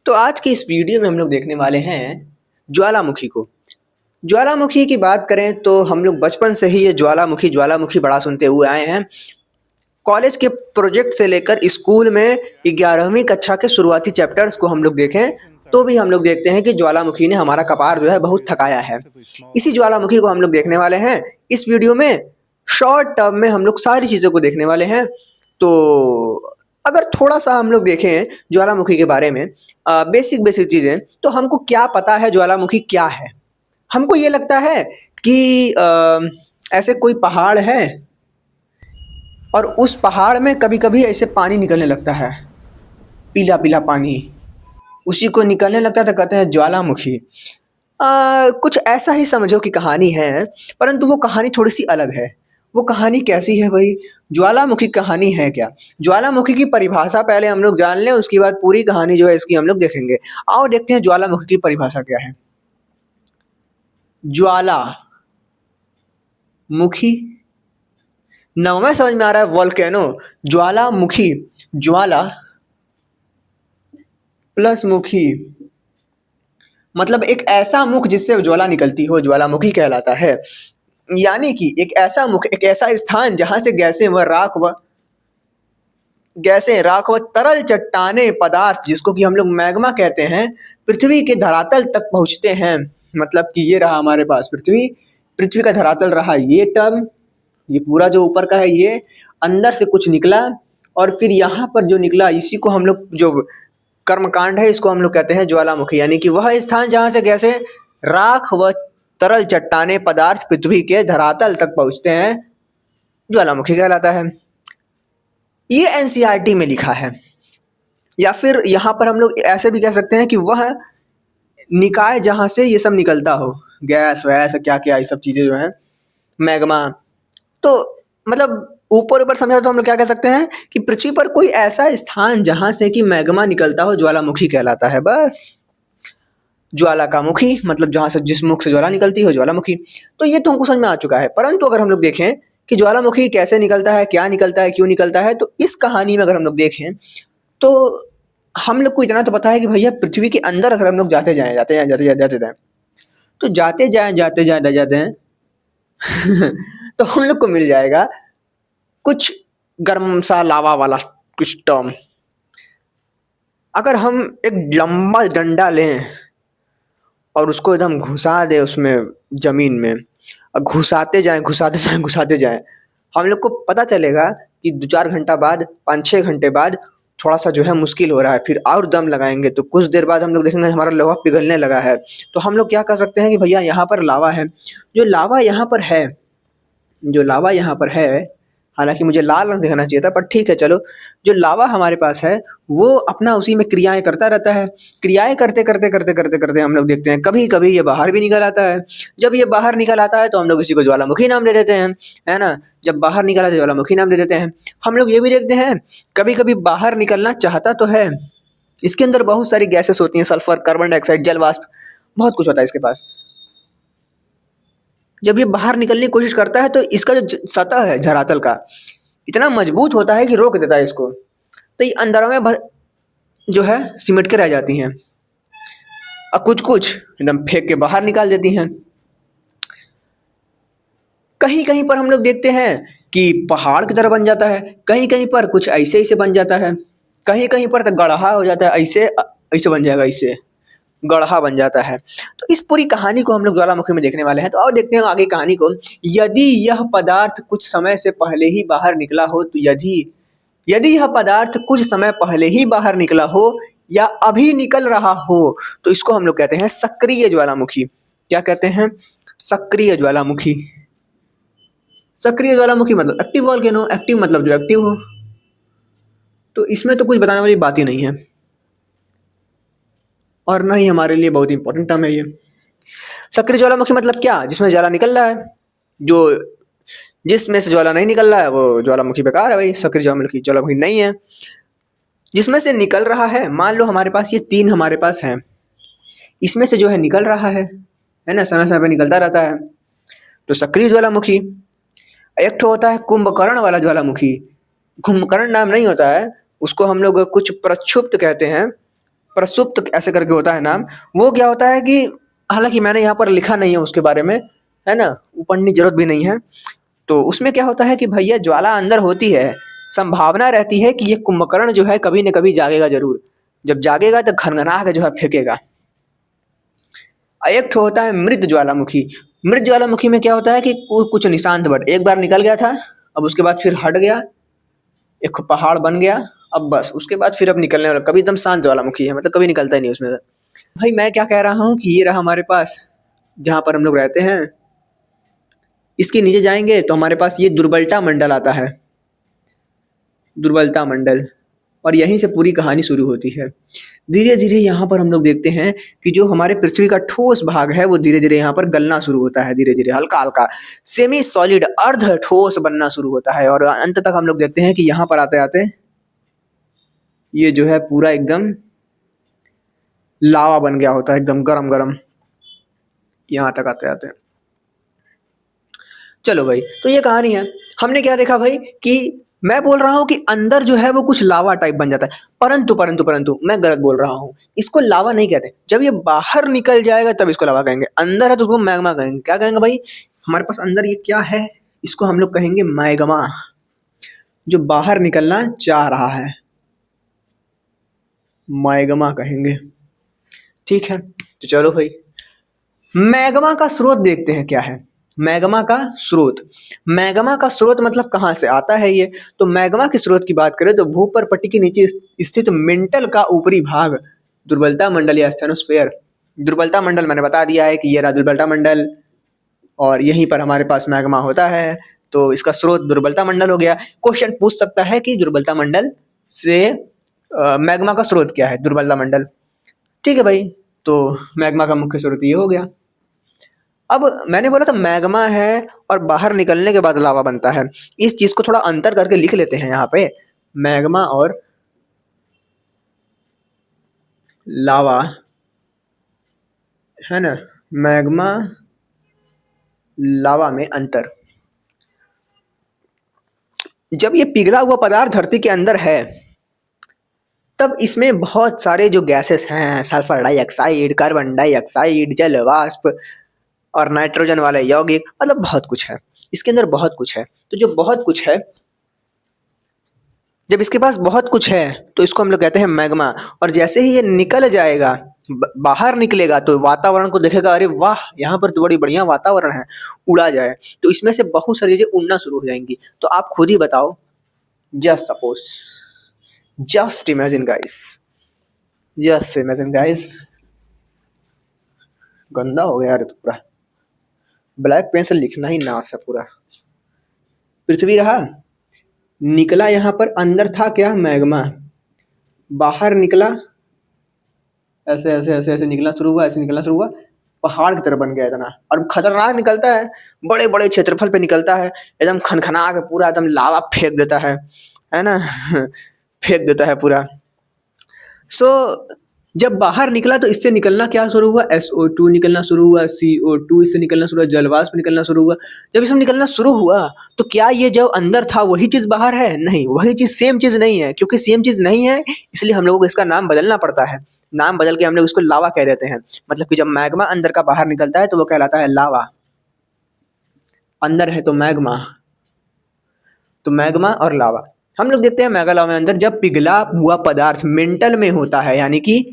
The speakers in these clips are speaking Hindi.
तो आज की इस वीडियो में हम लोग देखने वाले हैं ज्वालामुखी को। ज्वालामुखी की बात करें तो हम लोग बचपन से ही ये ज्वालामुखी ज्वालामुखी बड़ा सुनते हुए आए हैं। कॉलेज के प्रोजेक्ट से लेकर स्कूल में 11वीं कक्षा के शुरुआती चैप्टर्स को हम लोग देखें तो भी हम लोग देखते हैं कि ज्वालामुखी ने हमारा कपार जो है बहुत थकाया है। इसी ज्वालामुखी को हम लोग देखने वाले हैं इस वीडियो में। शॉर्ट टर्म में हम लोग सारी चीज़ों को देखने वाले हैं। तो अगर थोड़ा सा हम लोग देखें ज्वालामुखी के बारे में बेसिक बेसिक चीज़ें, तो हमको क्या पता है ज्वालामुखी क्या है। हमको ये लगता है कि ऐसे कोई पहाड़ है और उस पहाड़ में कभी-कभी ऐसे पानी निकलने लगता है, पीला-पीला पानी, उसी को निकलने लगता है तो कहते हैं ज्वालामुखी। कुछ ऐसा ही समझो कि कहानी है, परंतु वो कहानी थोड़ी-सी अलग है। वो कहानी कैसी है भई? ज्वालामुखी कहानी है क्या? ज्वालामुखी की परिभाषा पहले हम लोग जान लें, उसके बाद पूरी कहानी जो है इसकी हम लोग देखेंगे। आओ देखते हैं ज्वालामुखी की परिभाषा क्या है। ज्वालामुखी, नाम में समझ में आ रहा है वोल्केनो, ज्वालामुखी, ज्वाला प्लस मुखी, मतलब एक ऐसा मुख जिससे ज्वाला निकलती हो, ज्वालामुखी कहलाता है। यानी कि एक ऐसा मुख, एक ऐसा स्थान जहां से गैसें, राख व तरल चट्टाने पदार्थ, जिसको कि हम लोग मैग्मा कहते हैं, पृथ्वी के धरातल तक पहुंचते हैं। मतलब कि ये रहा हमारे पास पृथ्वी, पृथ्वी का धरातल रहा ये टर्म, ये पूरा जो ऊपर का है ये, अंदर से कुछ निकला और फिर यहाँ पर जो निकला इसी को हम लोग, जो कर्मकांड है इसको हम लोग कहते हैं ज्वालामुखी। यानी कि वह स्थान जहां से गैसें, राख व तरल चट्टाने पदार्थ पृथ्वी के धरातल तक पहुंचते हैं, ज्वालामुखी कहलाता है। ये एनसीईआरटी में लिखा है। या फिर यहाँ पर हम लोग ऐसे भी कह सकते हैं कि वह निकाय जहां से ये सब निकलता हो, गैस वैस क्या क्या ये सब चीजें जो है, मैग्मा। तो मतलब ऊपर ऊपर समझा तो हम लोग क्या कह सकते हैं कि पृथ्वी पर कोई ऐसा स्थान जहां से कि मैग्मा निकलता हो, ज्वालामुखी कहलाता है। बस ज्वाला का मुखी मतलब जहां से, जिस मुख से ज्वाला निकलती हो, ज्वालामुखी। तो ये तो हमको समझ में आ चुका है। परंतु अगर हम लोग देखें कि ज्वालामुखी कैसे निकलता है, क्या निकलता है, क्यों निकलता है, तो इस कहानी में अगर हम लोग देखें तो हम लोग को इतना तो पता है कि भैया पृथ्वी के अंदर अगर हम लोग जाते जाएं तो जाते जाएं तो हम लोग को मिल जाएगा कुछ गर्म सा लावा वाला कुछ टर्म। अगर हम एक लंबा डंडा लें और उसको एकदम घुसा दे उसमें, जमीन में, और घुसाते जाएं, हम लोग को पता चलेगा कि 2-4 घंटा बाद, 5-6 घंटे बाद थोड़ा सा जो है मुश्किल हो रहा है। फिर और दम लगाएंगे तो कुछ देर बाद हम लोग देखेंगे हमारा लोहा पिघलने लगा है। तो हम लोग क्या कर सकते हैं कि भैया यहाँ पर लावा है। जो लावा यहाँ पर है, जो लावा यहाँ पर है, हालांकि मुझे लाल रंग दिखाना चाहिए था पर ठीक है चलो, जो लावा हमारे पास है वो अपना उसी में क्रियाएं करता रहता है। क्रियाएं करते करते करते करते करते हम लोग देखते हैं कभी कभी ये बाहर भी निकल आता है। जब ये बाहर निकल आता है तो हम लोग इसी को ज्वालामुखी नाम दे देते हैं, है ना। जब बाहर निकल आता है ज्वालामुखी नाम दे देते हैं। हम लोग ये भी देखते हैं कभी कभी बाहर निकलना चाहता तो है, इसके अंदर बहुत सारी गैसेस होती हैं, सल्फर, कार्बन डाइऑक्साइड, जल वाष्प, बहुत कुछ होता है इसके पास। जब ये बाहर निकलने की कोशिश करता है तो इसका जो सतह है धरातल का, इतना मजबूत होता है कि रोक देता है इसको। तो ये अंदर में जो है सिमट के रह जाती हैं और कुछ कुछ एकदम फेंक के बाहर निकाल देती हैं। कहीं कहीं पर हम लोग देखते हैं कि पहाड़ की तरह बन जाता है, कहीं कहीं पर कुछ ऐसे ऐसे बन जाता है, कहीं कहीं पर तो गढ़ा हो जाता है, ऐसे ऐसे बन जाएगा, ऐसे गढ़ा बन जाता है। तो इस पूरी कहानी को हम लोग ज्वालामुखी में देखने वाले हैं। तो और देखते हैं आगे कहानी को। यदि यह पदार्थ कुछ समय से पहले ही बाहर निकला हो, तो यदि यदि यह पदार्थ कुछ समय पहले ही बाहर निकला हो या अभी निकल रहा हो, तो इसको हम लोग कहते हैं सक्रिय ज्वालामुखी। क्या कहते हैं? सक्रिय ज्वालामुखी। सक्रिय ज्वालामुखी मतलब एक्टिव वोल्केनो, एक्टिव मतलब जो एक्टिव हो। तो इसमें तो कुछ बताने वाली बात ही नहीं है और ना ही हमारे लिए बहुत इंपॉर्टेंट टर्म है ये। सक्रिय ज्वालामुखी मतलब क्या? जिसमें ज्वाला निकल रहा है। जो जिसमें से ज्वाला नहीं निकल रहा है वो ज्वालामुखी बेकार है भाई, सक्रिय ज्वालामुखी नहीं है। जिसमें से निकल रहा है, मान लो हमारे पास ये 3 हमारे पास हैं, इसमें से जो है निकल रहा है ना, समय समय पर निकलता रहता है, तो सक्रिय ज्वालामुखी। एक ठो होता है कुंभकर्ण वाला ज्वालामुखी। कुंभकर्ण नाम नहीं होता है उसको, हम लोग कुछ प्रक्षुब्ध कहते हैं। प्रसुप्त ऐसे करके होता है नाम। वो क्या होता है कि हालांकि मैंने यहाँ पर लिखा नहीं है उसके बारे में, है ना, वो पढ़ने की जरूरत भी नहीं है। तो उसमें क्या होता है कि भैया ज्वाला अंदर होती है, संभावना रहती है कि ये कुंभकर्ण जो है कभी न कभी जागेगा जरूर। जब जागेगा तो घनघना के जो है फेंकेगा। एक ठो होता है मृत ज्वालामुखी। मृत ज्वालामुखी में क्या होता है कि कुछ निशांत बट एक बार निकल गया था, अब उसके बाद फिर हट गया, एक पहाड़ बन गया, अब बस उसके बाद फिर अब निकलने वाला, कभी एकदम शांत ज्वालामुखी है, मतलब कभी निकलता ही नहीं उसमें से। भाई मैं क्या कह रहा हूँ कि ये रहा हमारे पास जहाँ पर हम लोग रहते हैं, इसके नीचे जाएंगे तो हमारे पास ये दुर्बलता मंडल आता है, दुर्बलता मंडल, और यहीं से पूरी कहानी शुरू होती है। धीरे धीरे यहाँ पर हम लोग देखते हैं कि जो हमारे पृथ्वी का ठोस भाग है वो धीरे धीरे यहाँ पर गलना शुरू होता है, धीरे धीरे हल्का हल्का सेमी सॉलिड अर्ध ठोस बनना शुरू होता है, और अंत तक हम लोग देखते हैं कि यहाँ पर आते आते ये जो है पूरा एकदम लावा बन गया होता है, एकदम गरम गरम, यहाँ तक आते आते। चलो भाई, तो ये कहानी है। हमने क्या देखा भाई कि मैं बोल रहा हूं कि अंदर जो है वो कुछ लावा टाइप बन जाता है, परंतु परंतु परंतु मैं गलत बोल रहा हूं। इसको लावा नहीं कहते, जब ये बाहर निकल जाएगा तब इसको लावा कहेंगे। अंदर है तो उसको मैग्मा कहेंगे। क्या कहेंगे भाई, हमारे पास अंदर ये क्या है, इसको हम लोग कहेंगे मैग्मा, जो बाहर निकलना चाह रहा है, मैग्मा कहेंगे। ठीक है, तो चलो भाई मैग्मा का स्रोत देखते हैं क्या है। मैग्मा का स्रोत, मैग्मा का स्रोत मतलब कहाँ से आता है ये। तो मैग्मा के स्रोत की बात करें तो भूपर पट्टी के नीचे स्थित मेंटल का ऊपरी भाग, दुर्बलता मंडल या स्टेनोस्फेयर। दुर्बलता मंडल मैंने बता दिया है कि ये रहा दुर्बलता मंडल, और यहीं पर हमारे पास मैग्मा होता है, तो इसका स्रोत दुर्बलता मंडल हो गया। क्वेश्चन पूछ सकता है कि दुर्बलता मंडल से मैग्मा का स्रोत क्या है, दुर्बलता मंडल। ठीक है भाई, तो मैग्मा का मुख्य स्रोत ये हो गया। अब मैंने बोला था मैग्मा है और बाहर निकलने के बाद लावा बनता है, इस चीज को थोड़ा अंतर करके लिख लेते हैं यहाँ पे, मैग्मा और लावा, है ना, मैग्मा लावा में अंतर। जब ये पिघला हुआ पदार्थ धरती के अंदर है तब इसमें बहुत सारे जो गैसेस हैं, सल्फर डाइऑक्साइड, कार्बन डाइऑक्साइड, जल वाष्प और नाइट्रोजन वाले यौगिक, मतलब बहुत कुछ है इसके अंदर, बहुत कुछ है। तो जो बहुत कुछ है, जब इसके पास बहुत कुछ है तो इसको हम लोग कहते हैं मैग्मा। और जैसे ही ये निकल जाएगा, बाहर निकलेगा तो वातावरण को देखेगा, अरे वाह यहाँ पर तो बड़ी बढ़िया वातावरण है, उड़ा जाए, तो इसमें से बहुत सारी चीजें उड़ना शुरू हो जाएंगी। तो आप खुद ही बताओ, just suppose, just imagine guys, just imagine guys, गंदा हो गया यार तो पूरा, ब्लैक पेन से लिखना ही नाश है पूरा। पृथ्वी रहा, निकला यहाँ पर, अंदर था क्या, मैग्मा, बाहर निकला, ऐसे ऐसे ऐसे ऐसे निकलना शुरू हुआ, ऐसे निकलना शुरू हुआ, पहाड़ की तरह बन गया इतना, और खतरनाक निकलता है, बड़े बड़े क्षेत्रफल पे निकलता है, एकदम खनखना के पूरा एकदम लावा फेंक देता है ना फेंक देता है पूरा। सो जब बाहर निकला तो इससे निकलना क्या शुरू हुआ, SO2 निकलना शुरू हुआ, CO2 इससे निकलना शुरू हुआ, जलवाष्प निकलना शुरू हुआ। जब इसमें निकलना शुरू हुआ तो क्या ये जो अंदर था वही चीज बाहर है, नहीं, वही चीज सेम चीज नहीं है, क्योंकि सेम चीज नहीं है इसलिए हम लोगों को इसका नाम बदलना पड़ता है। नाम बदल के हम लोग इसको लावा कह देते हैं। मतलब कि जब मैग्मा अंदर का बाहर निकलता है तो वो कहलाता है लावा, अंदर है तो मैग्मा, तो मैग्मा और लावा। हम लोग देखते हैं मैग्मा में अंदर जब पिघला हुआ पदार्थ मेंटल में होता है, यानी कि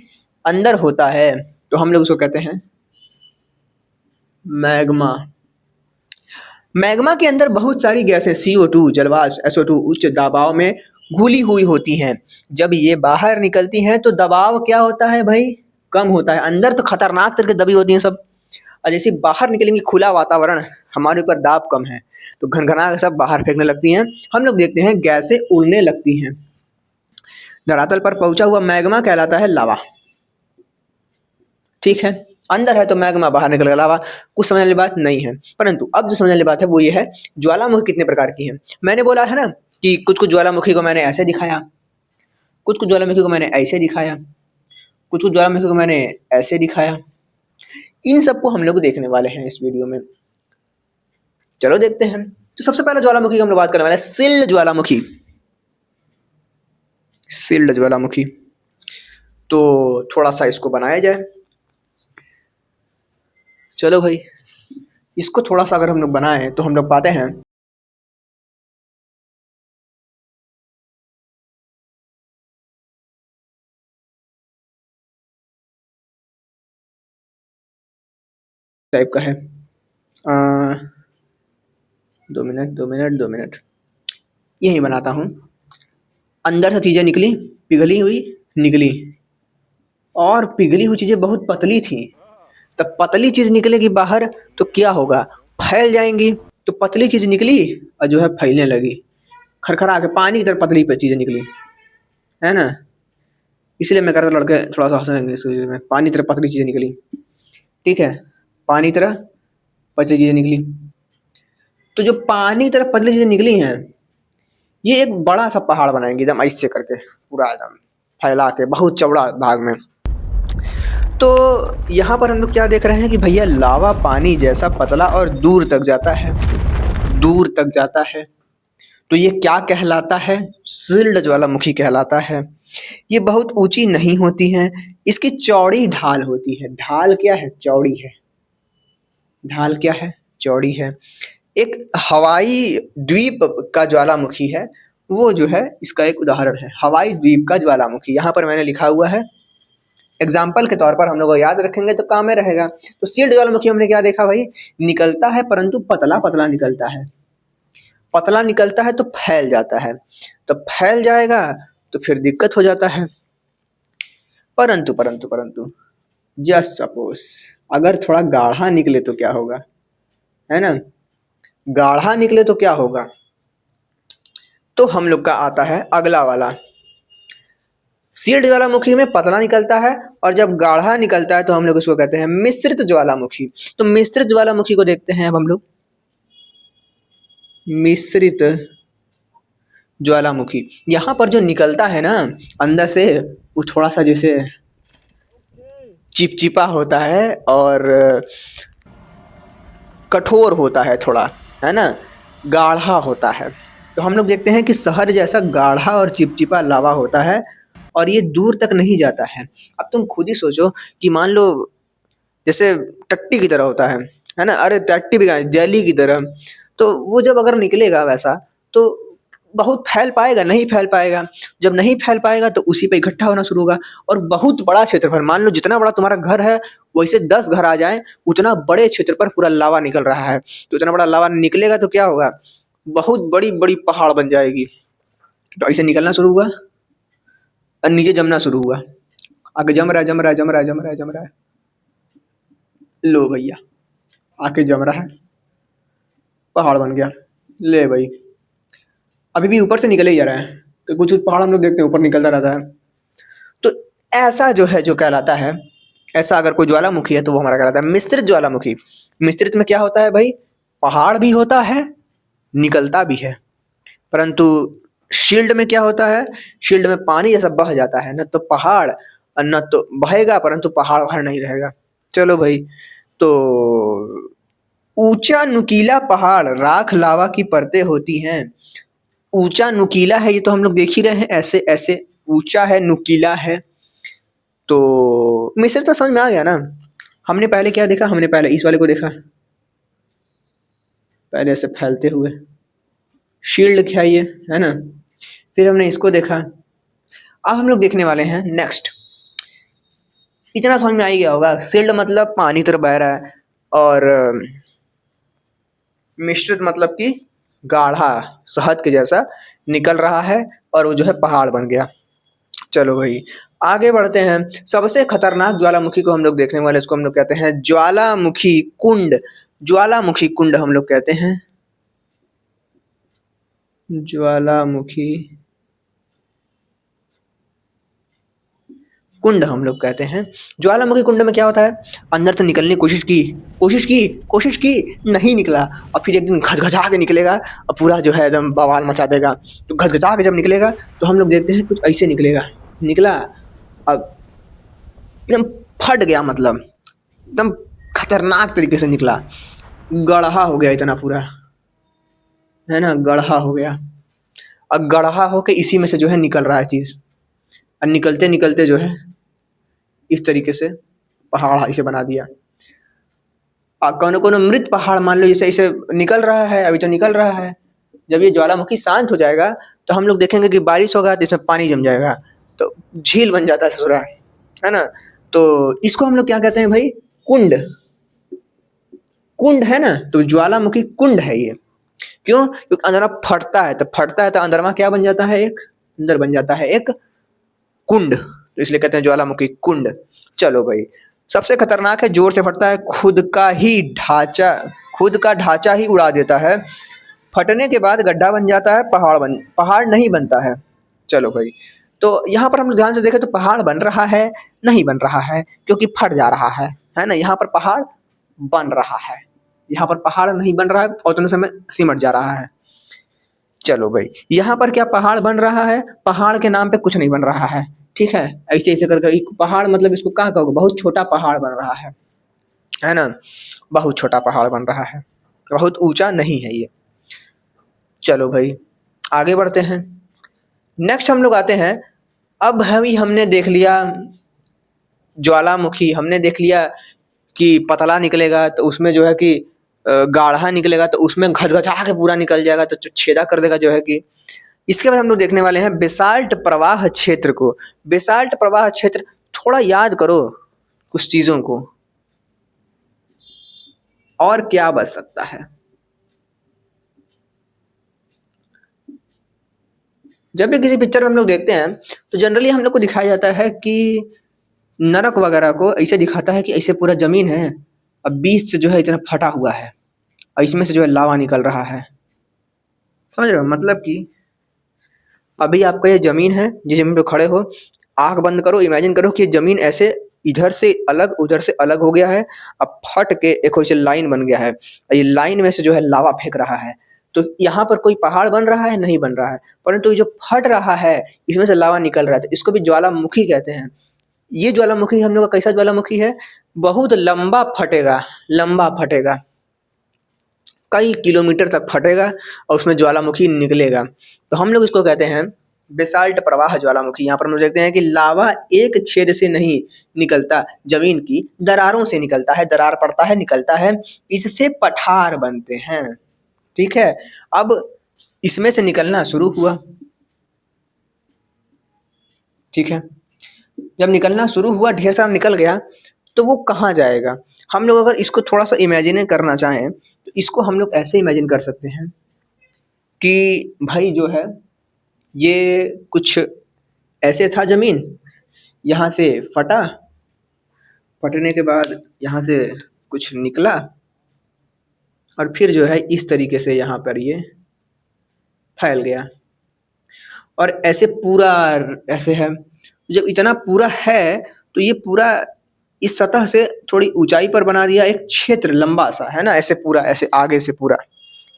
अंदर होता है, तो हम लोग उसको कहते हैं मैग्मा। मैग्मा के अंदर बहुत सारी गैसें, CO2, जलवाष्प, SO2 उच्च दबाव में घुली हुई होती हैं। जब ये बाहर निकलती हैं तो दबाव क्या होता है भाई, कम होता है। अंदर तो खतरनाक तरह की दबी होती हैं सब, और जैसे बाहर निकलेंगी, खुला वातावरण, हमारे ऊपर दाब कम है, तो घनघना के सब बाहर फेंकने लगती हैं। हम लोग देखते हैं गैसें उड़ने लगती हैं। धरातल पर पहुंचा हुआ मैग्मा कहलाता है लावा। ठीक है, अंदर है तो मैग्मा, बाहर निकल गया लावा। कुछ समझने वाली बात नहीं है, परंतु अब जो समझने वाली बात है वो ये है, ज्वालामुखी कितने प्रकार की है। मैंने बोला है ना कि कुछ कुछ ज्वालामुखी को मैंने ऐसे दिखाया, कुछ कुछ ज्वालामुखी को मैंने ऐसे दिखाया, कुछ कुछ ज्वालामुखी को मैंने ऐसे दिखाया। इन सबको हम लोग देखने वाले हैं इस वीडियो में। चलो देखते हैं। तो सबसे पहले ज्वालामुखी की हम लोग बात करने वाले हैं, सिल्ड ज्वालामुखी। सिल्ड ज्वालामुखी, तो थोड़ा सा इसको बनाया जाए। चलो भाई, इसको थोड़ा सा अगर हम लोग बनाएं तो हम लोग पाते हैं टाइप का है। 2 मिनट यही बनाता हूँ। अंदर से चीज़ें निकली, पिघली हुई निकली, और पिघली हुई चीज़ें बहुत पतली थी। तब पतली चीज़ निकलेगी बाहर तो क्या होगा, फैल जाएंगी। तो पतली चीज़ निकली और जो है फैलने लगी, खरखरा के पानी की तरह पतली पे चीज़ें निकली, है ना। इसलिए मैं कह रहा था लड़के थोड़ा सा हंसेंगे इस चीज़ में। पानी की तरह पतली चीज़ें निकली, ठीक है, पानी की तरह पतली चीज़ें निकली। तो जो पानी की तरह पतली चीज़ें निकली हैं, ये एक बड़ा सा पहाड़ बनाएंगे एकदम ऐसे करके, पूरा एकदम फैला के बहुत चौड़ा भाग में। तो यहाँ पर हम लोग क्या देख रहे हैं कि भैया लावा पानी जैसा पतला और दूर तक जाता है, दूर तक जाता है। तो ये क्या कहलाता है, शील्ड ज्वालामुखी कहलाता है। ये बहुत ऊंची नहीं होती हैं, इसकी चौड़ी ढाल होती है। ढाल क्या है, चौड़ी है। ढाल क्या है, चौड़ी है। एक हवाई द्वीप का ज्वालामुखी है, वो जो है इसका एक उदाहरण है, हवाई द्वीप का ज्वालामुखी। यहाँ पर मैंने लिखा हुआ है, एग्जाम्पल के तौर पर हम लोग याद रखेंगे तो काम में रहेगा। तो शील्ड ज्वालामुखी हमने क्या देखा भाई, निकलता है परंतु पतला पतला निकलता है। पतला निकलता है तो फैल जाता है, तो फैल जाएगा तो फिर दिक्कत हो जाता है। परंतु परंतु परंतु जस्ट सपोज अगर थोड़ा गाढ़ा निकले तो क्या होगा, है ना। गाढ़ा निकले तो क्या होगा, तो हम लोग का आता है अगला वाला। शील्ड ज्वालामुखी में पतला निकलता है और जब गाढ़ा निकलता है तो हम लोग उसको कहते हैं मिश्रित ज्वालामुखी। तो मिश्रित ज्वालामुखी को देखते हैं अब हम लोग। मिश्रित ज्वालामुखी, यहाँ पर जो निकलता है ना अंदर से, वो थोड़ा सा जैसे चिपचिपा होता है और कठोर होता है थोड़ा, है ना, गाढ़ा होता है। तो हम लोग देखते हैं कि शहर जैसा गाढ़ा और चिपचिपा लावा होता है और ये दूर तक नहीं जाता है। अब तुम खुद ही सोचो कि मान लो जैसे टट्टी की तरह होता है ना, अरे टट्टी भी जेली की तरह। तो वो जब अगर निकलेगा वैसा तो बहुत फैल पाएगा, नहीं फैल पाएगा। जब नहीं फैल पाएगा तो उसी पे इकट्ठा होना शुरू होगा और बहुत बड़ा क्षेत्रफल, मान लो जितना बड़ा तुम्हारा घर है वैसे 10 घर आ जाएं, उतना बड़े क्षेत्र पर पूरा लावा निकल रहा है। तो इतना बड़ा लावा निकलेगा तो क्या होगा, बहुत बड़ी बड़ी पहाड़ बन जाएगी। तो ऐसे निकलना शुरू हुआ और नीचे जमना शुरू हुआ, आगे जम रहा है जम रहा है जम रहा है जम रहा है जम रहा है। लो भैया आके जम रहा है, पहाड़ बन गया। ले भाई अभी भी ऊपर से निकले ही जा रहा है, तो कुछ पहाड़ हम लोग देखते हैं ऊपर निकलता रहता है। तो ऐसा जो है जो कहलाता है, ऐसा अगर कोई ज्वालामुखी है तो वो हमारा कहलाता है मिश्रित ज्वालामुखी। मिश्रित में क्या होता है भाई, पहाड़ भी होता है, निकलता भी है। परंतु शील्ड में क्या होता है, शील्ड में पानी जैसा बह जाता है, न तो पहाड़ और न तो बहेगा परंतु पहाड़ वहाड़ नहीं रहेगा। चलो भाई, तो ऊंचा नुकीला पहाड़, राख लावा की परतें होती हैं। ऊंचा नुकीला है, ये तो हम लोग देख ही रहे हैं, ऐसे ऐसे ऊंचा है नुकीला है। तो मिस्र तो समझ में आ गया ना। हमने पहले क्या देखा, हमने पहले इस वाले को देखा, पहले ऐसे फैलते हुए, शील्ड क्या ये, है ना। फिर हमने इसको देखा। अब हम लोग देखने वाले हैं नेक्स्ट। इतना समझ में आ ही गया होगा, शील्ड मतलब पानी तरफ बह रहा है और मिश्रित मतलब कि गाढ़ा शहद के जैसा निकल रहा है और वो जो है पहाड़ बन गया। चलो भाई आगे बढ़ते हैं। सबसे खतरनाक ज्वालामुखी को हम लोग देखने वाले, इसको हम लोग कहते हैं ज्वालामुखी कुंड। ज्वालामुखी कुंड हम लोग कहते हैं, ज्वालामुखी कुंड हम लोग कहते हैं। ज्वालामुखी कुंड में क्या होता है, अंदर से निकलने की कोशिश की नहीं निकला, और फिर एक दिन घचघचा के निकलेगा और पूरा जो है एकदम बवाल मचा देगा। तो घचघचा के जब निकलेगा तो हम लोग देखते हैं कुछ ऐसे निकलेगा, निकला अब एकदम फट गया, मतलब एकदम खतरनाक तरीके से निकला, गढ़ा हो गया इतना पूरा, है ना, गढ़ा हो गया। अब गढ़ा होके इसी में से जो है निकल रहा है चीज, और निकलते निकलते जो है इस तरीके से पहाड़ इसे बना दिया। कौन कौन मृत पहाड़ मान लो जैसे इसे निकल रहा है, अभी तो निकल रहा है। जब ये ज्वालामुखी शांत हो जाएगा तो हम लोग देखेंगे कि बारिश होगा तो इसमें पानी जम जाएगा, तो झील बन जाता है ससुरा, है ना। तो इसको हम लोग क्या कहते हैं भाई? कुंड। कुंड है ना, तो ज्वालामुखी कुंड है ये। क्यों? क्योंकि अंदर फटता है, तो फटता है तो अंदर में क्या बन जाता है? एक अंदर बन जाता है एक कुंड, तो इसलिए कहते हैं ज्वालामुखी कुंड। चलो भाई, सबसे खतरनाक है, जोर से फटता है, खुद का ढांचा ही उड़ा देता है। फटने के बाद गड्ढा बन जाता है, पहाड़ नहीं बनता है। चलो भाई, तो यहाँ पर हम लोग ध्यान से देखें तो पहाड़ बन रहा है? नहीं बन रहा है, क्योंकि फट जा रहा है ना। यहाँ पर पहाड़ बन रहा है, यहाँ पर पहाड़ नहीं बन रहा है और उतने समय सिमट जा रहा है। चलो भाई, यहाँ पर क्या पहाड़ बन रहा है? पहाड़ के नाम पे कुछ नहीं बन रहा है, ठीक है। ऐसे ऐसे करके पहाड़ मतलब इसको क्या कहोगे? बहुत छोटा पहाड़ बन रहा है ना। बहुत छोटा पहाड़ बन रहा है, बहुत ऊंचा नहीं है ये। चलो भाई, आगे बढ़ते हैं। नेक्स्ट हम लोग आते हैं, अब हमने देख लिया ज्वालामुखी, हमने देख लिया कि पतला निकलेगा तो उसमें जो है कि गाढ़ा निकलेगा तो उसमें घचघचा के पूरा निकल जाएगा, तो छेदा कर देगा जो है कि। इसके बाद हम लोग देखने वाले हैं बेसाल्ट प्रवाह क्षेत्र को। बेसाल्ट प्रवाह क्षेत्र, थोड़ा याद करो कुछ चीजों को, और क्या बच सकता है? जब भी किसी पिक्चर में हम लोग देखते हैं तो जनरली हम लोग को दिखाया जाता है कि नरक वगैरह को ऐसे दिखाता है कि ऐसे पूरा जमीन है और बीच से जो है इतना फटा हुआ है और इसमें से जो है लावा निकल रहा है। समझ रहे हो? मतलब कि अभी आपका ये जमीन है, जिस जमीन पे खड़े हो, आंख बंद करो, इमेजिन करो कि ये जमीन ऐसे इधर से अलग उधर से अलग हो गया है, अब फट के एक ऐसे लाइन बन गया है और ये लाइन में से जो है लावा फेंक रहा है। तो यहाँ पर कोई पहाड़ बन रहा है? नहीं बन रहा है, परंतु जो फट रहा है इसमें से लावा निकल रहा है, तो इसको भी ज्वालामुखी कहते हैं। ये ज्वालामुखी हम लोग का कैसा ज्वालामुखी है? बहुत लंबा फटेगा, लंबा फटेगा, कई किलोमीटर तक फटेगा और उसमें ज्वालामुखी निकलेगा, तो हम लोग इसको कहते हैं बेसाल्ट प्रवाह ज्वालामुखी। यहाँ पर हम लोग देखते हैं कि लावा एक छेद से नहीं निकलता, जमीन की दरारों से निकलता है, दरार पड़ता है, निकलता है, इससे पठार बनते हैं, ठीक है। अब इसमें से निकलना शुरू हुआ, ठीक है। जब निकलना शुरू हुआ, ढेर सारा निकल गया, तो वो कहाँ जाएगा? हम लोग अगर इसको थोड़ा सा इमेजिन करना चाहें तो इसको हम लोग ऐसे इमेजिन कर सकते हैं कि भाई जो है ये कुछ ऐसे था जमीन, यहाँ से फटा, फटने के बाद यहाँ से कुछ निकला और फिर जो है इस तरीके से यहाँ पर ये फैल गया और ऐसे पूरा ऐसे है। जब इतना पूरा है तो ये पूरा इस सतह से थोड़ी ऊंचाई पर बना दिया एक क्षेत्र लंबा सा, है ना, ऐसे पूरा, ऐसे आगे से पूरा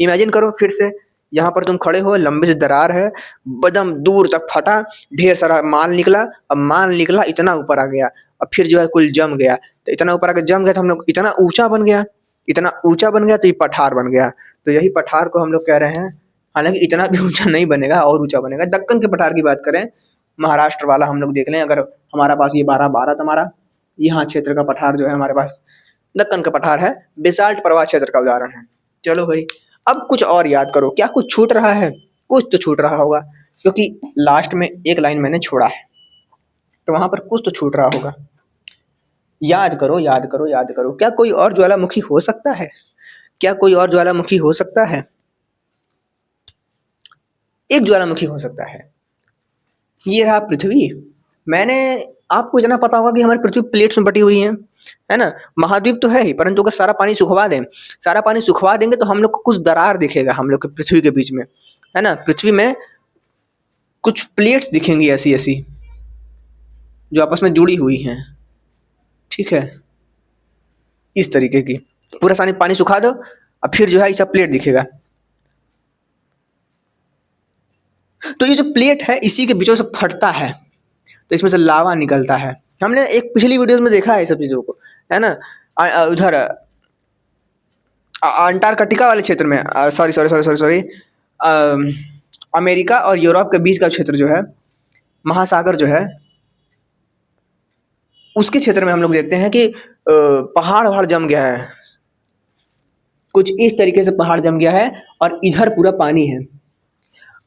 इमेजिन करो। फिर से यहाँ पर तुम खड़े हो, लंबे से दरार है, बदम दूर तक फटा, ढेर सारा माल निकला, अब माल निकला इतना ऊपर आ गया और फिर जो है कुल जम गया, तो इतना ऊपर आके जम गया तो हम लोग इतना ऊंचा बन गया, इतना ऊंचा बन गया तो ये पठार बन गया। तो यही पठार को हम लोग कह रहे हैं, हालांकि इतना भी ऊंचा नहीं बनेगा, और ऊंचा बनेगा। दक्कन के पठार की बात करें, महाराष्ट्र वाला हम लोग देख लें, अगर हमारा पास ये भारत हमारा यहाँ क्षेत्र का पठार जो है हमारे पास दक्कन का पठार है, बेसाल्ट प्रवाह क्षेत्र का उदाहरण है। चलो भाई, अब कुछ और याद करो, क्या कुछ छूट रहा है? कुछ तो छूट रहा होगा, क्योंकि लास्ट में एक लाइन मैंने छोड़ा है, तो वहां पर कुछ तो छूट रहा होगा। याद करो, याद करो, याद करो, क्या कोई और ज्वालामुखी हो सकता है? क्या कोई और ज्वालामुखी हो सकता है? एक ज्वालामुखी हो सकता है, ये रहा पृथ्वी। मैंने आपको इतना पता होगा कि हमारी पृथ्वी प्लेट्स में बटी हुई है ना, महाद्वीप तो है ही, परंतु अगर सारा पानी सुखवा दें, सारा पानी सुखवा देंगे तो हम लोग को कुछ दरार दिखेगा हम लोग के पृथ्वी के बीच में, है ना। पृथ्वी में कुछ प्लेट्स दिखेंगी ऐसी ऐसी जो आपस में जुड़ी हुई हैं, ठीक है, इस तरीके की। पूरा सारी पानी सुखा दो और फिर जो है ऐसा प्लेट दिखेगा। तो ये जो प्लेट है इसी के बीचों से फटता है तो इसमें से लावा निकलता है। हमने एक पिछली वीडियोस में देखा है सब चीजों को, है ना। उधर अंटार्कटिका वाले क्षेत्र में, sorry sorry sorry sorry sorry America और यूरोप के बीच का क्षेत्र जो है, महासागर जो है, उसके क्षेत्र में हम लोग देखते हैं कि पहाड़ वहाड़ जम गया है, कुछ इस तरीके से पहाड़ जम गया है और इधर पूरा पानी है।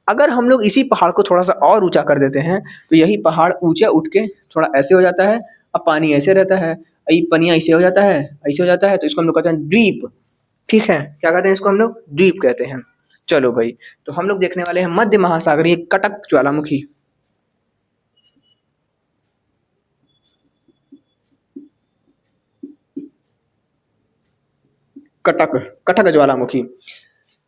अगर हम लोग इसी पहाड़ को थोड़ा सा और ऊंचा कर देते हैं तो यही पहाड़ ऊंचा उठ के थोड़ा ऐसे हो जाता है, अब पानी ऐसे रहता है, पनिया ऐसे हो जाता है, ऐसे हो जाता है, तो इसको हम लोग कहते हैं द्वीप। ठीक है, क्या कहते हैं इसको हम लोग? द्वीप कहते हैं। चलो भाई, तो हम लोग देखने वाले हैं मध्य महासागरीय कटक ज्वालामुखी। कटक कटक ज्वालामुखी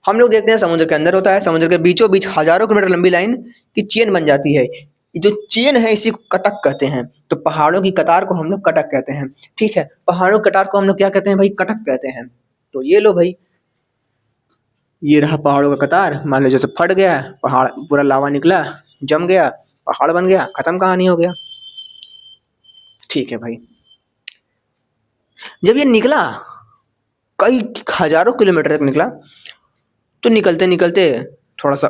हम लोग देखते हैं समुद्र के अंदर होता है, समुद्र के बीचों बीच हजारों किलोमीटर लंबी लाइन की चेन बन जाती है। ये जो चेन है इसी को कटक कहते हैं। तो पहाड़ों की कतार को हम लोग कटक कहते हैं। ठीक है, पहाड़ों की कतार को हम लोग क्या कहते हैं भाई? कटक कहते हैं। तो ये लो भाई, ये रहा पहाड़ों का कतार। मान लो जैसे फट गया, पहाड़ पूरा लावा निकला, जम गया, पहाड़ बन गया, खत्म कहानी हो गया। ठीक है भाई, जब ये निकला कई हजारों किलोमीटर तक निकला, तो निकलते निकलते थोड़ा सा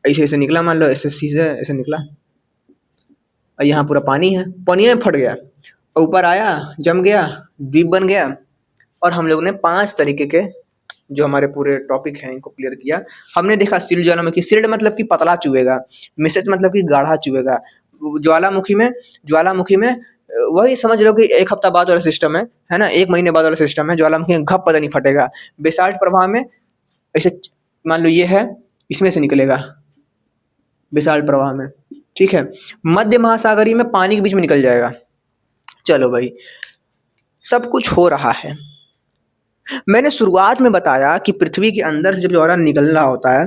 ऐसे ऐसे निकला, मान लो ऐसे सीधे ऐसे निकला, और यहाँ पूरा पानी है, पानी में फट गया, और ऊपर आया, जम गया, द्वीप बन गया। और हम लोग ने 5 तरीके के जो हमारे पूरे टॉपिक हैं इनको क्लियर किया। हमने देखा सिल्ड ज्वालामुखी, सिल्ड मतलब कि पतला चुएगा, मिश्रित मतलब कि गाढ़ा चुएगा। ज्वालामुखी में वही समझ लो कि 1 हफ्ता बाद वाला सिस्टम है ना, 1 महीने बाद वाला सिस्टम है। ज्वालामुखी में घप पता नहीं फटेगा। बेसाल्ट प्रवाह में ऐसे मान लो ये है, इसमें से निकलेगा बेसाल्ट प्रवाह में। ठीक है, मध्य महासागरीय में पानी के बीच में निकल जाएगा। चलो भाई, सब कुछ हो रहा है। मैंने शुरुआत में बताया कि पृथ्वी के अंदर से जब ज्वाला निकल रहा होता है,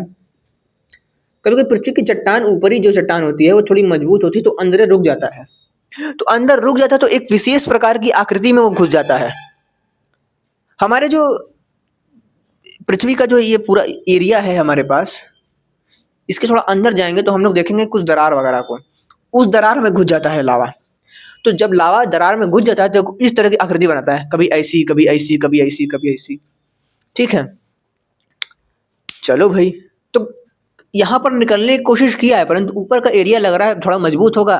कभी कभी पृथ्वी की चट्टान, ऊपरी जो चट्टान होती है वो थोड़ी मजबूत होती है, तो अंदर रुक जाता है। तो अंदर रुक जाता है तो एक विशेष प्रकार की आकृति में वो घुस जाता है। हमारे जो पृथ्वी का जो ये पूरा एरिया है हमारे पास, इसके थोड़ा अंदर जाएंगे तो हम लोग देखेंगे कुछ दरार वगैरह को, उस दरार में घुस जाता है लावा। तो जब लावा दरार में घुस जाता है तो इस तरह की आकृति बनाता है, कभी ऐसी, कभी ऐसी, कभी ऐसी, कभी ऐसी। ठीक है, चलो भाई, तो यहाँ पर निकलने की कोशिश किया है, परंतु ऊपर का एरिया लग रहा है थोड़ा मजबूत होगा,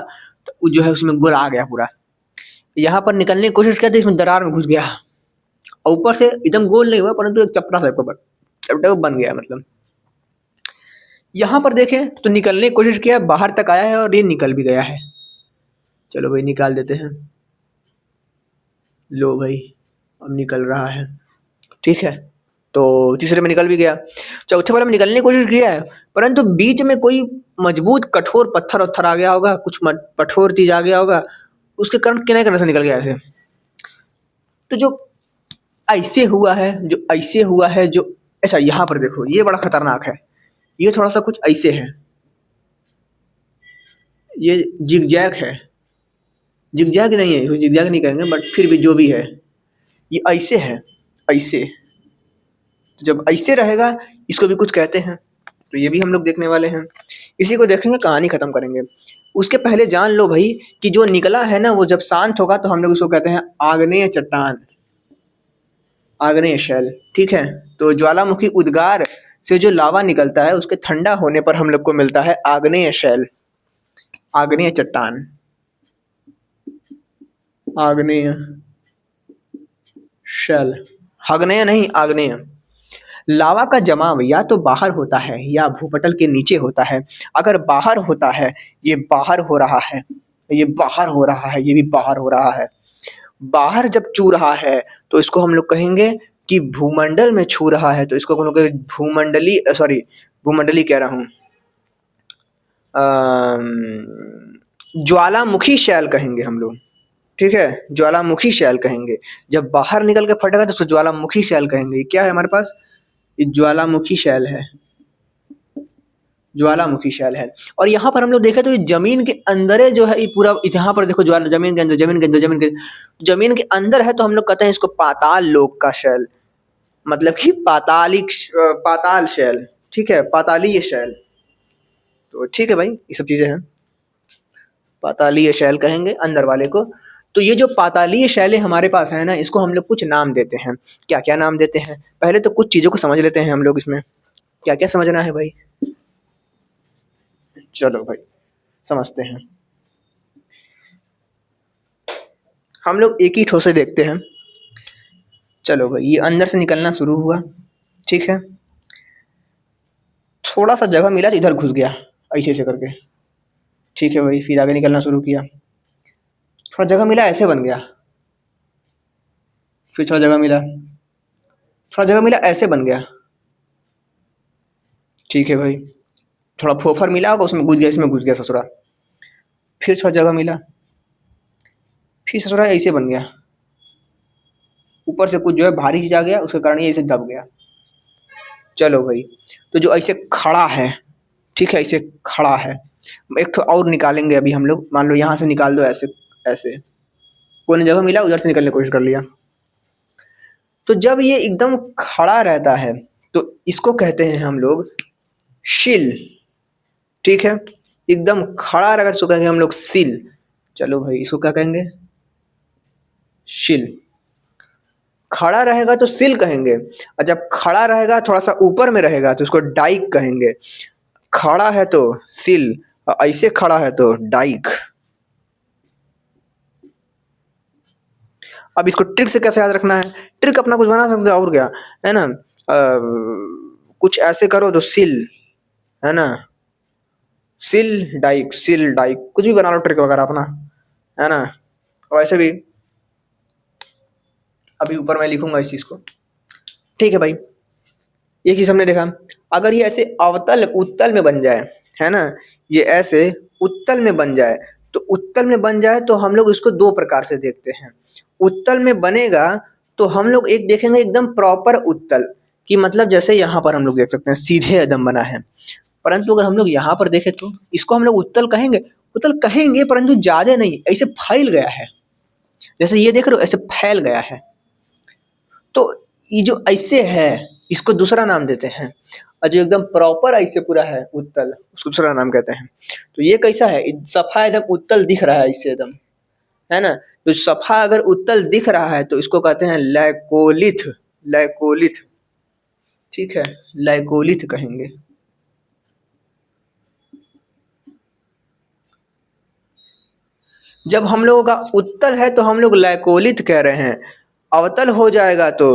तो जो है उसमें गुल आ गया पूरा। यहाँ पर निकलने की कोशिश किया तो इसमें दरार में घुस गया, और ऊपर से एकदम गोल नहीं हुआ, परंतु एक चपटा सा चपटा बन गया। मतलब यहाँ पर देखें तो निकलने की कोशिश किया, बाहर तक आया है और ये निकल भी गया है। चलो भाई, निकाल देते हैं। लो भाई, अब निकल रहा है। ठीक है, तो तीसरे में निकल भी गया। चौथे वाले में निकलने की कोशिश किया है, परंतु बीच में कोई मजबूत कठोर पत्थर वत्थर आ गया होगा, कुछ कठोर चीज आ गया होगा, उसके कारण किनारे किनारे से निकल गया है। तो जो ऐसे हुआ है, जो ऐसे हुआ है, जो ऐसा, यहाँ पर देखो ये बड़ा खतरनाक है। ये थोड़ा सा कुछ ऐसे है, ये जिगजैग है। जिगजैग नहीं है, इसको जिगजैग नहीं कहेंगे, बट फिर भी जो भी है, ये ऐसे है, ऐसे। तो जब ऐसे रहेगा, इसको भी कुछ कहते हैं। तो ये भी हम लोग देखने वाले हैं, इसी को देखेंगे, कहानी खत्म करेंगे। उसके पहले जान लो भाई कि जो निकला है ना, वो जब शांत होगा तो हम लोग उसको कहते हैं आग्नेय चट्टान, आग्नेय शैल। ठीक है, तो ज्वालामुखी उद्गार से जो लावा निकलता है, उसके ठंडा होने पर हम लोग को मिलता है आग्नेय शैल, आग्नेय चट्टान, आग्नेय शैल। आग्नेय नहीं, आग्नेय। लावा का जमाव या तो बाहर होता है या भूपटल के नीचे होता है। अगर बाहर होता है, ये बाहर हो रहा है, ये बाहर हो रहा है, ये भी बाहर हो रहा है। बाहर जब छू रहा है तो इसको हम लोग कहेंगे कि भूमंडल में छू रहा है, तो इसको हम लोग भूमंडली, सॉरी भूमंडली कह रहा हूँ, ज्वालामुखी शैल कहेंगे हम लोग। ठीक है, ज्वालामुखी शैल कहेंगे। जब बाहर निकल के फटेगा तो उसको ज्वालामुखी शैल कहेंगे। क्या है हमारे पास? ये ज्वालामुखी शैल है, ज्वालामुखी शैल है। और यहाँ पर हम लोग देखें तो ये जमीन के अंदर जो है, ये पूरा यहाँ पर देखो, ज्वाला जमीन के अंदर, जमीन के अंदर, जमीन के अंदर है, तो हम लोग कहते हैं इसको पाताल लोक का शैल, मतलब कि पाताल शैल। ठीक है, पातालीय शैल। तो ठीक है भाई, ये सब चीजें हैं, पातालीय शैल कहेंगे अंदर वाले को। तो ये जो पातालीय शैलें हमारे पास है ना, इसको हम लोग कुछ नाम देते हैं। क्या क्या नाम देते हैं? पहले तो कुछ चीजों को समझ लेते हैं हम लोग। इसमें क्या क्या समझना है भाई? चलो भाई, समझते हैं। हम लोग एक ही ठो से देखते हैं। चलो भाई, ये अंदर से निकलना शुरू हुआ, ठीक है। थोड़ा सा जगह मिला तो इधर घुस गया, ऐसे ऐसे करके, ठीक है भाई। फिर आगे निकलना शुरू किया, थोड़ा जगह मिला ऐसे बन गया। फिर थोड़ा जगह मिला, थोड़ा जगह मिला ऐसे बन गया, ठीक है भाई। थोड़ा फोफर मिला होगा, उसमें घुस गया, इसमें घुस गया ससुरा। फिर थोड़ा जगह मिला, फिर ससुरा ऐसे बन गया। ऊपर से कुछ जो है भारी चीज आ गया, उसके कारण ये ऐसे दब गया। चलो भाई, तो जो ऐसे खड़ा है, ठीक है, ऐसे खड़ा है। एक तो और निकालेंगे अभी हम लोग। मान लो यहाँ से निकाल दो ऐसे, ऐसे कोई जगह मिला, उधर से निकलने की कोशिश कर लिया। तो जब ये एकदम खड़ा रहता है तो इसको कहते हैं हम लोग शिल, ठीक है। एकदम खड़ा रहेगा इसको कहेंगे हम लोग सिल। चलो भाई, इसको क्या कहेंगे? शिल। खड़ा रहेगा तो सिल कहेंगे, और जब खड़ा रहेगा थोड़ा सा ऊपर में रहेगा तो उसको डाइक कहेंगे। खड़ा है तो सिल, और ऐसे खड़ा है तो डाइक। अब इसको ट्रिक से कैसे याद रखना है? ट्रिक अपना कुछ बना सकते हो, और क्या है ना। कुछ ऐसे करो तो सिल, है ना। सिल डाइक, सिल डाइक, कुछ भी बना लो ट्रिक वगैरह अपना, है ना। वैसे भी अभी ऊपर मैं लिखूंगा इस चीज को, ठीक है भाई। एक चीज हमने देखा, अगर ये ऐसे अवतल उत्तल में बन जाए, है ना, ये ऐसे उत्तल में बन जाए, तो उत्तल में बन जाए तो हम लोग इसको दो प्रकार से देखते हैं। उत्तल में बनेगा तो हम लोग एक देखेंगे एकदम प्रॉपर उत्तल, कि मतलब जैसे यहाँ पर हम लोग देख सकते हैं सीधे एकदम बना है। परंतु अगर हम लोग यहाँ पर देखें तो इसको हम लोग उत्तल कहेंगे। उत्तल कहेंगे परंतु ज्यादा नहीं, ऐसे फैल गया है। जैसे ये देख रहे हो, ऐसे फैल गया है। तो ये जो ऐसे है, इसको दूसरा नाम देते हैं। और जो एकदम प्रॉपर ऐसे पूरा है उत्तल, उसको दूसरा नाम कहते हैं। तो ये कैसा है? सफा एकदम उत्तल दिख रहा है इससे एकदम, है ना। तो सफा अगर उत्तल दिख रहा है तो इसको कहते हैं लैकोलिथ। लैकोलिथ, ठीक है, लैकोलिथ कहेंगे। जब हम लोगों का उत्तल है तो हम लोग लैकोलिथ कह रहे हैं। अवतल हो जाएगा तो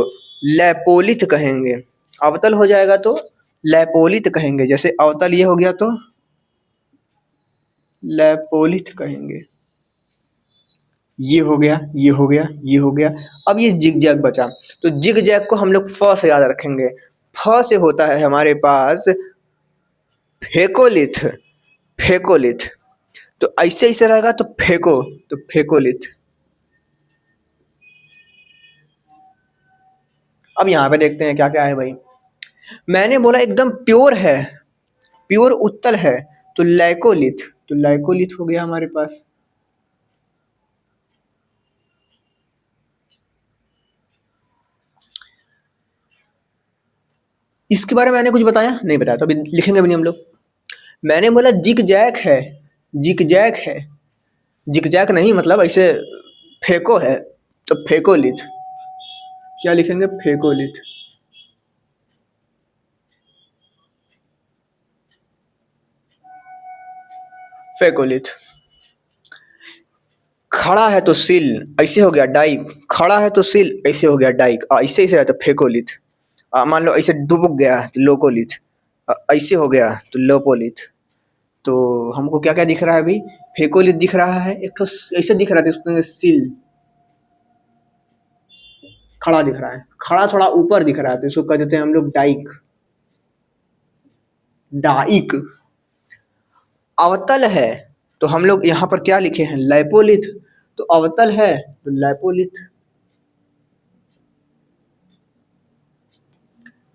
लैपोलिथ कहेंगे। अवतल हो जाएगा तो लैपोलिथ कहेंगे। जैसे अवतल ये हो गया तो लैपोलिथ कहेंगे। ये हो गया, ये हो गया, ये हो गया। अब ये जिग जैग बचा, तो जिग जैग को हम लोग फ से याद रखेंगे। फ से होता है हमारे पास फेकोलिथ। फेकोलिथ, तो ऐसे ऐसे रहेगा तो फेको, तो फेकोलिथ। अब यहाँ पे देखते हैं क्या क्या है भाई। मैंने बोला एकदम प्योर है, प्योर उत्तल है, तो लैकोलिथ। तो लैकोलिथ हो गया हमारे पास। इसके बारे में मैंने कुछ बताया नहीं? बताया तो अभी लिखेंगे भी नहीं हम लोग। मैंने बोला जिग जैक है, जिग जैक है। जिग जैक नहीं, मतलब ऐसे फेको है, तो फेकोलिथ। क्या लिखेंगे? फेकोलिथ। फेकोलिथ। खड़ा है तो सिल, ऐसे हो गया डाइक। खड़ा है तो सिल, ऐसे हो गया डाइक। ऐसे ऐसे है तो फेकोलिथ। मान लो ऐसे डूब गया तो लोकोलिथ। ऐसे हो गया तो लोपोलिथ। तो हमको क्या क्या दिख रहा है अभी? फेकोलिथ दिख रहा है, एक तो ऐसे दिख रहा था, इसको सिल। खड़ा दिख रहा है, खड़ा थोड़ा ऊपर दिख रहा है तो इसको कह देते हैं हम लोग डाइक। डाइक। अवतल है तो हम लोग यहाँ पर क्या लिखे हैं? लैपोलिथ। तो अवतल है तो लैपोलिथ।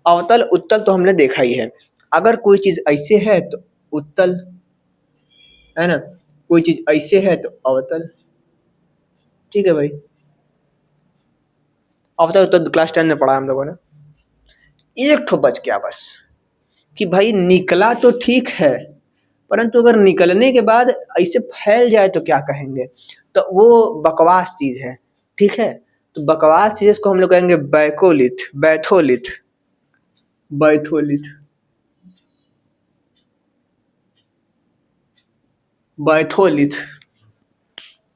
अवतल उत्तल तो हमने देखा ही है। अगर कोई चीज ऐसे है तो उत्तल, है ना। कोई चीज ऐसे है तो अवतल, ठीक है भाई। अवतल उत्तल क्लास 10 में पढ़ा हम लोगों ने। एक ठो बच गया बस, कि भाई निकला तो ठीक है, परंतु अगर निकलने के बाद ऐसे फैल जाए तो क्या कहेंगे? तो वो बकवास चीज है, ठीक है। तो बकवास चीज को हम लोग कहेंगे बैकोलिथ, बैथोलिथ, बैथोलिथ, बैथोलिथ,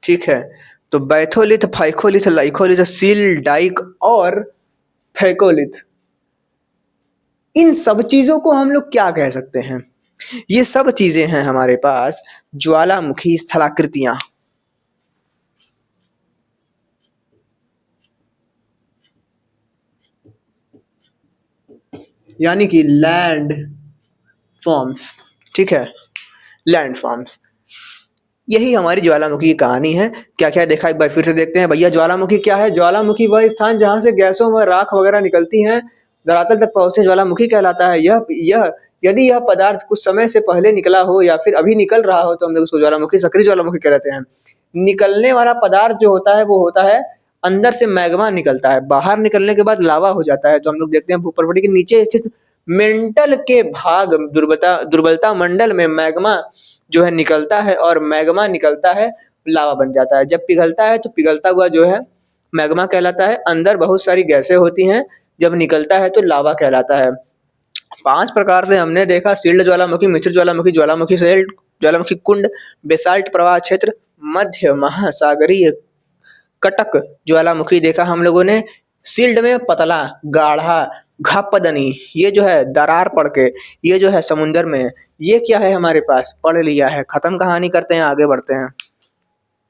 ठीक है। तो बैथोलिथ, फाइकोलिथ, लाइकोलिथ, सील, डाइक और फैकोलिथ, इन सब चीजों को हम लोग क्या कह सकते हैं? ये सब चीजें हैं हमारे पास ज्वालामुखी स्थलाकृतियां। यानी कि लैंड फॉर्म्स, ठीक है, लैंड फॉर्म्स। यही हमारी ज्वालामुखी की कहानी है। क्या क्या देखा एक बार फिर से देखते हैं भैया। ज्वालामुखी क्या है? ज्वालामुखी वह स्थान जहां से गैसों व राख वगैरह निकलती हैं, धरातल तक पहुंचते ज्वालामुखी कहलाता है। यह यदि यह पदार्थ कुछ समय से पहले निकला हो या फिर अभी निकल रहा हो तो हम लोग उसको ज्वालामुखी, सक्रिय ज्वालामुखी कहते हैं। निकलने वाला पदार्थ जो होता है वो होता है, अंदर से मैग्मा निकलता है, बाहर निकलने के बाद लावा हो जाता है। तो हम लोग देखते हैं भूपर्वती के नीचे स्थित मेंटल के भाग, दुर्बलता मंडल में मैग्मा जो है निकलता है, और मैग्मा निकलता है लावा बन जाता है। जब पिघलता है तो पिघलता हुआ जो है मैग्मा कहलाता है। अंदर बहुत सारी गैसें होती हैं, जब निकलता है तो लावा कहलाता है। 5 प्रकार से हमने देखा, सील्ड ज्वालामुखी, मिश्र ज्वालामुखी, ज्वालामुखी सेल्ट, ज्वालामुखी कुंड, बेसाल्ट प्रवाह क्षेत्र, मध्य महासागरीय कटक ज्वालामुखी देखा हम लोगों ने। सील्ड में पतला, गाढ़ा, घापदनी, ये जो है दरार पड़ के, ये जो है समुंदर में। ये क्या है हमारे पास? पढ़ लिया है, खत्म कहानी करते हैं, आगे बढ़ते हैं।